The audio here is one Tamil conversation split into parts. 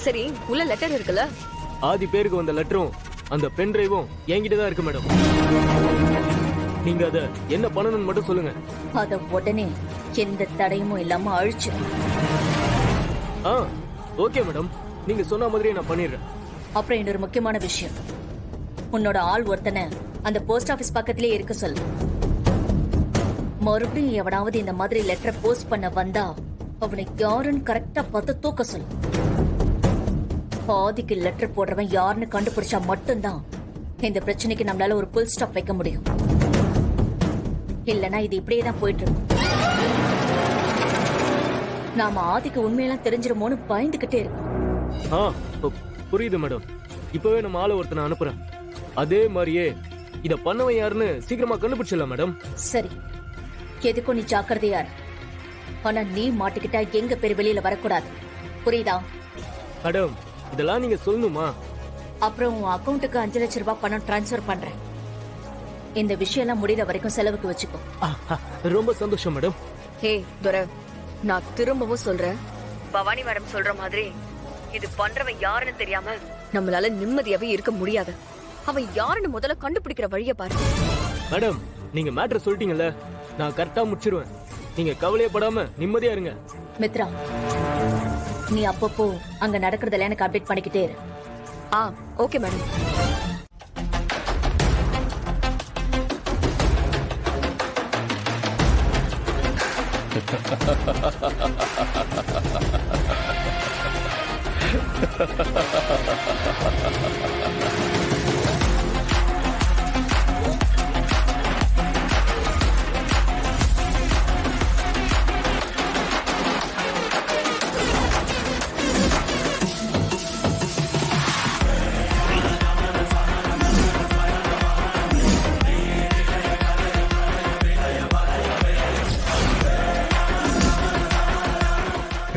சரி, உள்ள லெட்டர் இருக்குல்ல? ஆதி பேருக்கு வந்த லெட்டரும் அந்த பென் டிரைவும் என்கிட்ட தான் இருக்கு மேடம். நீங்க அத என்ன பண்ணணும்னு மட்டும் சொல்லுங்க. அத உடனே எந்த தடையும் இல்லாம அழிச்சு. ஓகே மேடம், நீங்க சொன்ன மாதிரியே நான் பண்ணிடுறேன். அப்புறம் இன்னொரு முக்கியமான விஷயம், உன்னோட ஆள் ஒருத்தனை அந்த போஸ்ட் ஆபீஸ் பக்கத்திலே இருக்க சொல்லு. மறுபடியும் எவனாவது இந்த மாதிரி லெட்டர் போஸ்ட் பண்ண வந்தா அவனை யாருன்னு கரெக்டா பார்த்து தூக்க சொல்லு. ஆதிக்கு லெட்டர் போடுறவன் யாருன்னு கண்டுபிடிச்சா மட்டும்தான் இந்த பிரச்சனைக்கு நம்மளால ஒரு புல் ஸ்டாப் வைக்க முடியும். இல்லனா இது இப்படியே தான் போயிட்டு இருக்கும். நாம ஆதிக்கு உண்மையெல்லாம் தெரிஞ்சிருமோன்னு பயந்துகிட்டே இருக்கோம். புரியுது மேடம். இப்பவே நம்ம ஆள ஒருத்தனை அனுப்புறேன். அதே மாதிரியே இத பண்ணவன் யாருன்னு சீக்கிரமா கண்டுபிடிச்சிடலாம் மேடம். சரி, எதுக்கும் நீ ஜாக்கிரதையா இரு. ஆனா நீ மாட்டிக்கிட்டா எங்க பேர் வெளியில வரக்கூடாது, புரியுதா? மேடம், இதெல்லாம் நீங்க சொல்லணுமா? அப்புறம் உன் அக்கௌண்ட்டுக்கு 5 லட்சம் ரூபாய் பணம் டிரான்ஸ்பர் பண்றேன். இந்த விஷயம் எல்லாம் முடிகிற வரைக்கும் செலவுக்கு வச்சுக்கோ. ரொம்ப சந்தோஷம் மேடம். ஹே துரை, நான் திரும்பவும் சொல்றேன், பவானி மேடம் சொல்ற மாதிரி இது பண்றவன் யாருன்னு தெரியாம நம்மளால நிம்மதியாவே இருக்க முடியாது. அவன் யாருன்னு முதல்ல கண்டுபிடிக்கிற வழிய பாரு. மேடம், நீங்க மேட்டர் சொல்லிட்டீங்கல்ல, நான் கரெக்டா முடிச்சிருவேன். நீங்க கவலையே படாம நிம்மதியா இருங்க. மித்ரா, நீ அப்பப்போ அங்க நடக்கிறதெல்லாம் எனக்கு அப்டேட் பண்ணிக்கிட்டே இரு. Okay madam.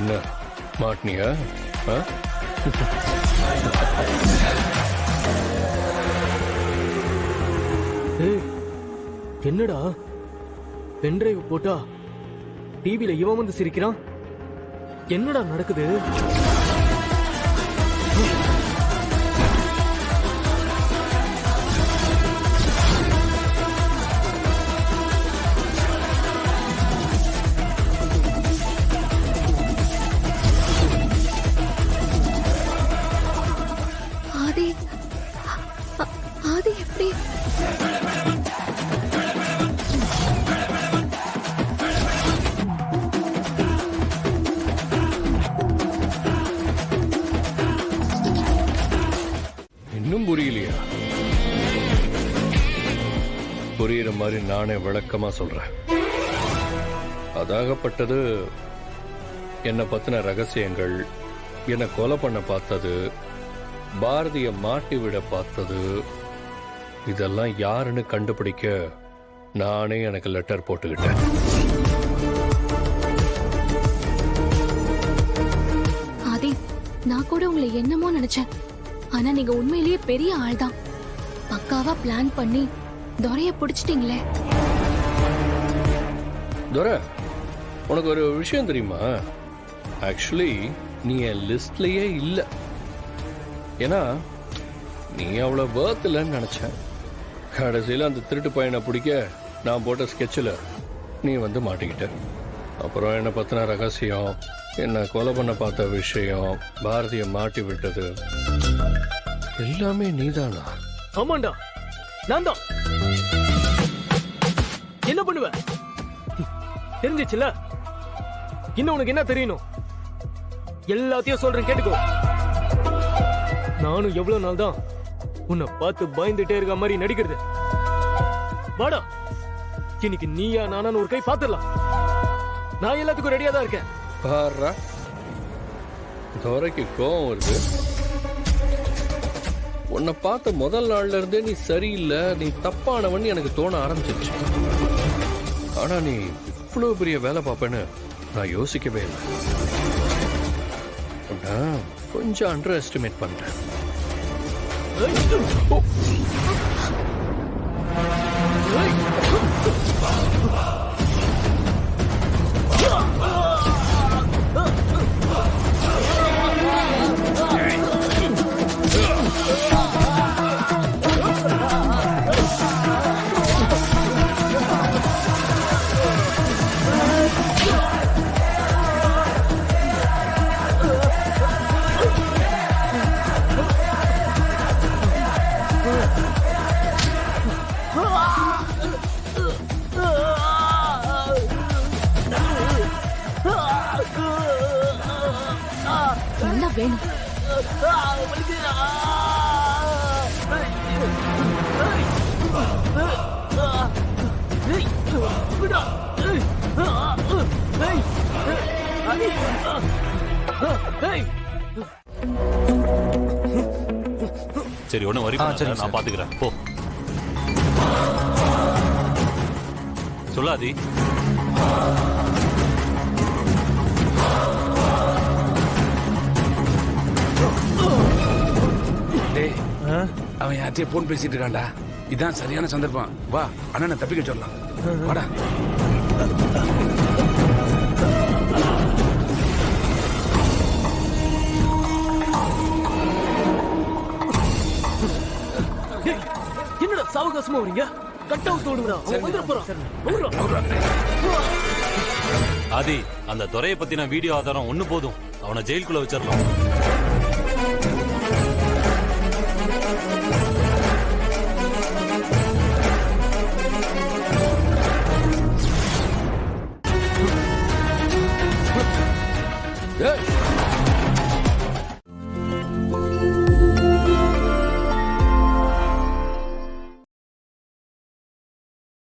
என்ன மாட்டினியா? என்னடா பென்டிரைவ் போட்டா டிவில இவன் வந்து சிரிக்கிறான்? என்னடா நடக்குது? ஆதி எப்படி? இன்னும் புரியலையா? புரியுற மாதிரி நானே விளக்கமா சொல்றேன். அதாகப்பட்டது என்னை பத்தின ரகசியங்கள், என்னை கொலை பண்ண பார்த்தது, பாரதிய மாட்டி விட பார்த்தது, இதெல்லாம் யாருன்னு கண்டுபிடிக்க நானே எனக்கு லெட்டர் போட்டுக்கிட்டேன். ஆதி, நான் கூட உங்களை என்னமோ நினைச்சேன். ஆனா நீங்க உண்மையிலேயே பெரிய ஆள் தான். பக்காவா பிளான் பண்ணி துரைய பிடிச்சிட்டீங்களே. துரை, உனக்கு ஒரு விஷயம் தெரியுமா? ஆக்சுவலி நீ என் லிஸ்ட்லயே இல்ல. ஏன்னா நீ அவ்வளவு பர்த் இல்லைன்னு நினைச்சேன். கடைசியில் அந்த திருட்டு பையனை பிடிக்க நான் போட்ட ஸ்கெட்சில் நீ வந்து மாட்டிக்கிட்ட. அப்புறம் என்னை பற்றின ரகசியம், என்னை கொலை பண்ண பார்த்த விஷயம், பாரதியை மாட்டி விட்டது, எல்லாமே நீதானா? ஆமாண்டா, நான் தான். என்ன பண்ணுவ? தெரிஞ்சிச்சுல? இன்னும் உனக்கு என்ன தெரியணும்? எல்லாத்தையும் சொல்றேன், கேட்டுக்கோ. நானும் எவ்வளவு நாள் தான் உன்னை பார்த்து பயந்துட்டே இருக்க மாதிரி நடிக்கிறது. வாடா, இன்னைக்கு நீயா நானான்னு ஒரு கை பாத்துடலாம். நான் எல்லாத்துக்கும் ரெடியா தான் இருக்கேன். பாரா, துரைக்கு கோவம் வருது. உன்னை பார்த்த முதல் நாள்ல இருந்தே நீ சரியில்லை, நீ தப்பானவன் எனக்கு தோண ஆரம்பிச்சிருச்சு. ஆனா நீ இவ்வளவு பெரிய வேலை பார்ப்பேன்னு நான் யோசிக்கவே இல்லை. கொஞ்சம் அண்டர் எஸ்டிமேட் பண்றேன். தான் வேணும். சரி ஒன்னும் வரி பண்ணாத, நான் பாத்துக்கிறேன். போ சொல்லாதி. டேய், அவன் யார்கிட்டயும் போன் பேசிட்டு இருக்கான்டா. இதான் சரியான சந்தர்ப்பம். வா அண்ணனை தப்பிக்க சொல்லலாம். வாடா. என்னடா சாவகாசமா வரீங்க? கட் அவுட் ஓடுங்கடா. அவன் வந்துற போறான். ஆதி, அந்த துறையை பத்தின வீடியோ ஆதாரம் ஒண்ணு போதும், அவனை ஜெயிலுக்குள்ள வச்சிடலாம்.